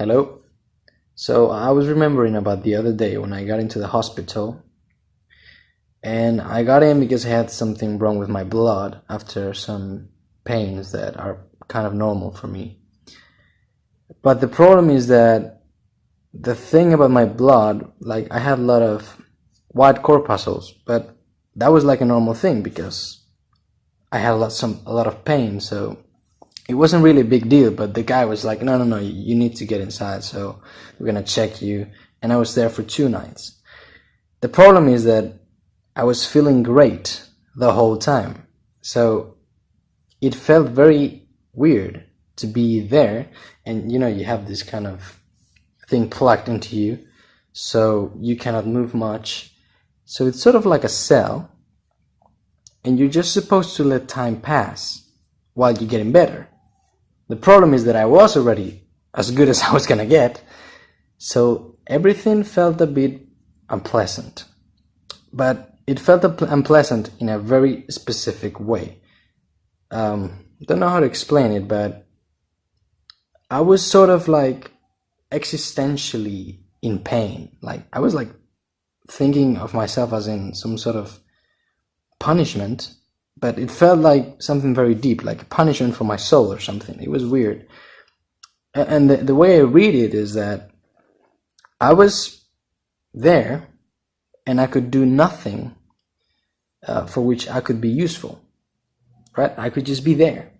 Hello. So I was remembering about the other day when I got into the hospital, and I got in because I had something wrong with my blood after some pains that are kind of normal for me. But the problem is that the thing about my blood, like I had a lot of white corpuscles, but that was like a normal thing because I had a lot of pain, so it wasn't really a big deal. But the guy was like, no, no, no, you need to get inside, so we're gonna check you. And I was there for 2 nights. The problem is that I was feeling great the whole time, so it felt very weird to be there, and you have this kind of thing plugged into you, so you cannot move much. So it's sort of like a cell, and you're just supposed to let time pass while you're getting better. The problem is that I was already as good as I was gonna get, so everything felt a bit unpleasant. But it felt unpleasant in a very specific way. Don't know how to explain it, but I was sort of like existentially in pain. Like I was like thinking of myself as in some sort of punishment, but it felt like something very deep, like a punishment for my soul or something. It was weird. And the way I read it is that I was there and I could do nothing for which I could be useful, right? I could just be there.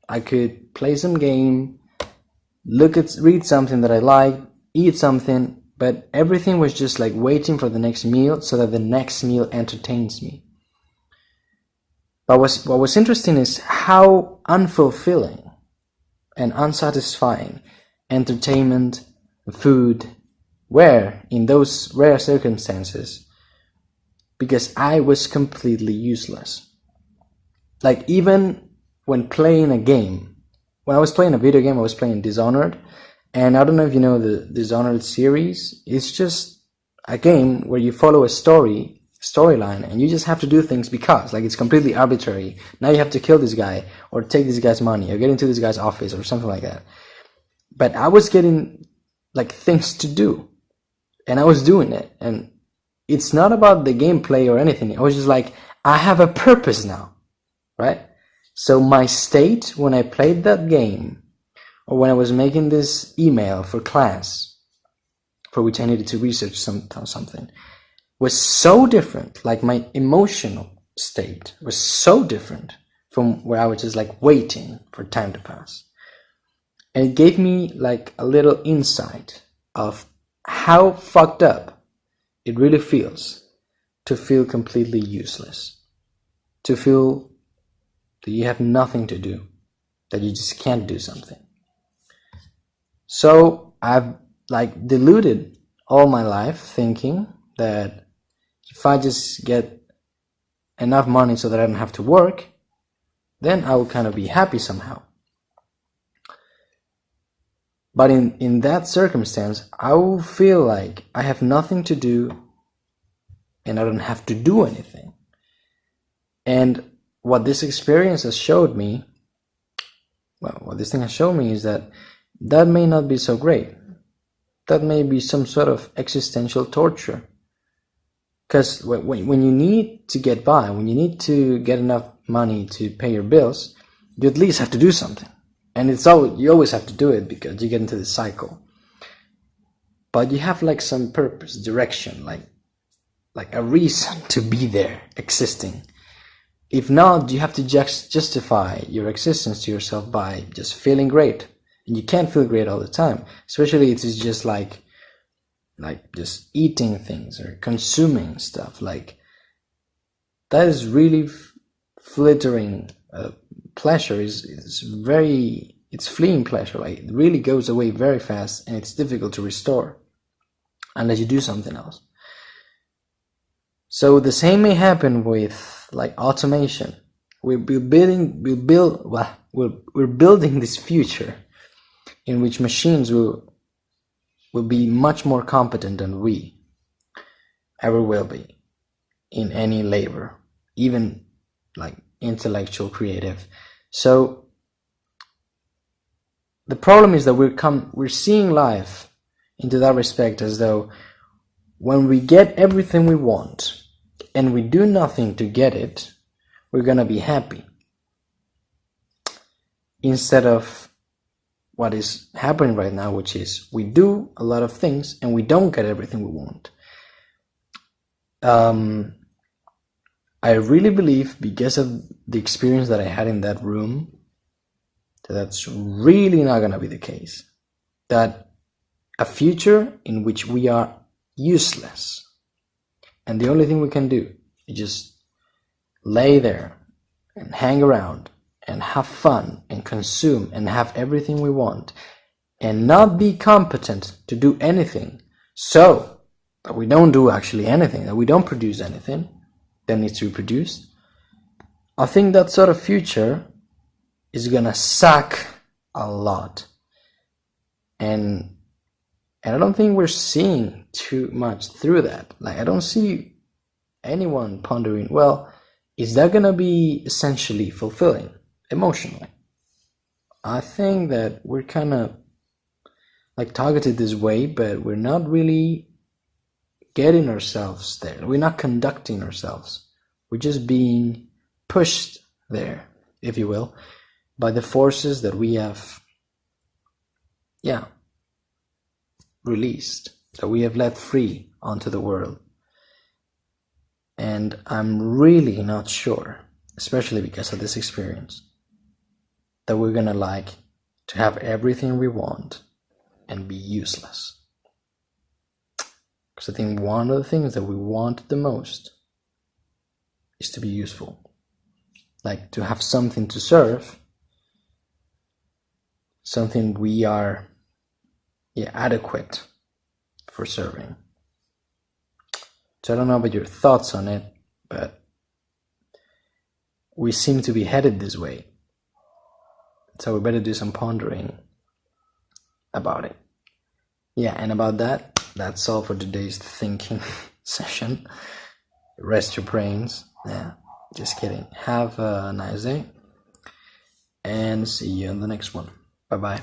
I could play some game, read something that I liked, eat something, but everything was just like waiting for the next meal so that the next meal entertains me. But what was interesting is how unfulfilling and unsatisfying entertainment, food were in those rare circumstances, because I was completely useless. Like even when playing a game, when I was playing a video game, I was playing Dishonored, and I don't know if you know the Dishonored series. It's just a game where you follow a storyline, and you just have to do things because, like, it's completely arbitrary. Now you have to kill this guy, or take this guy's money, or get into this guy's office, or something like that. But I was getting like things to do, and I was doing it, and it's not about the gameplay or anything. I was just like, I have a purpose now, right? So my state when I played that game, or when I was making this email for class, for which I needed to research something, was so different. Like my emotional state was so different from where I was just like waiting for time to pass. And it gave me like a little insight of how fucked up it really feels to feel completely useless, to feel that you have nothing to do, that you just can't do something. So I've like deluded all my life thinking that if I just get enough money so that I don't have to work, then I will kind of be happy somehow. But in that circumstance, I will feel like I have nothing to do and I don't have to do anything. And what this experience has showed me, what this thing has shown me is that may not be so great. That may be some sort of existential torture. Because when you need to get by, when you need to get enough money to pay your bills, you at least have to do something. And you always have to do it because you get into the cycle. But you have like some purpose, direction, like a reason to be there, existing. If not, you have to justify your existence to yourself by just feeling great. And you can't feel great all the time, especially if it's just like just eating things or consuming stuff. Like that is really flittering pleasure. It's fleeing pleasure. Like it really goes away very fast, and it's difficult to restore unless you do something else. So the same may happen with like automation. We're building this future in which machines will be much more competent than we ever will be in any labor, even like intellectual, creative. So the problem is that we're seeing life into that respect as though when we get everything we want and we do nothing to get it, we're gonna be happy. Instead of what is happening right now, which is we do a lot of things and we don't get everything we want. I really believe, because of the experience that I had in that room, that's really not gonna be the case. That a future in which we are useless and the only thing we can do is just lay there and hang around and have fun and consume and have everything we want and not be competent to do anything, so that we don't do actually anything, that we don't produce anything that needs to be produced. I think that sort of future is gonna suck a lot, and I don't think we're seeing too much through that. Like, I don't see anyone pondering, well, is that gonna be essentially fulfilling emotionally? I think that we're kind of like targeted this way, but we're not really getting ourselves there. We're not conducting ourselves. We're just being pushed there, if you will, by the forces that we have, released, that we have let free onto the world. And I'm really not sure, especially because of this experience, that we're gonna like to have everything we want and be useless. Because I think one of the things that we want the most is to be useful. Like, to have something to serve, something we are adequate for serving. So I don't know about your thoughts on it, but we seem to be headed this way. So we better do some pondering about it. Yeah, and about that, that's all for today's thinking session. Rest your brains. Yeah, just kidding. Have a nice day, and see you in the next one. Bye-bye.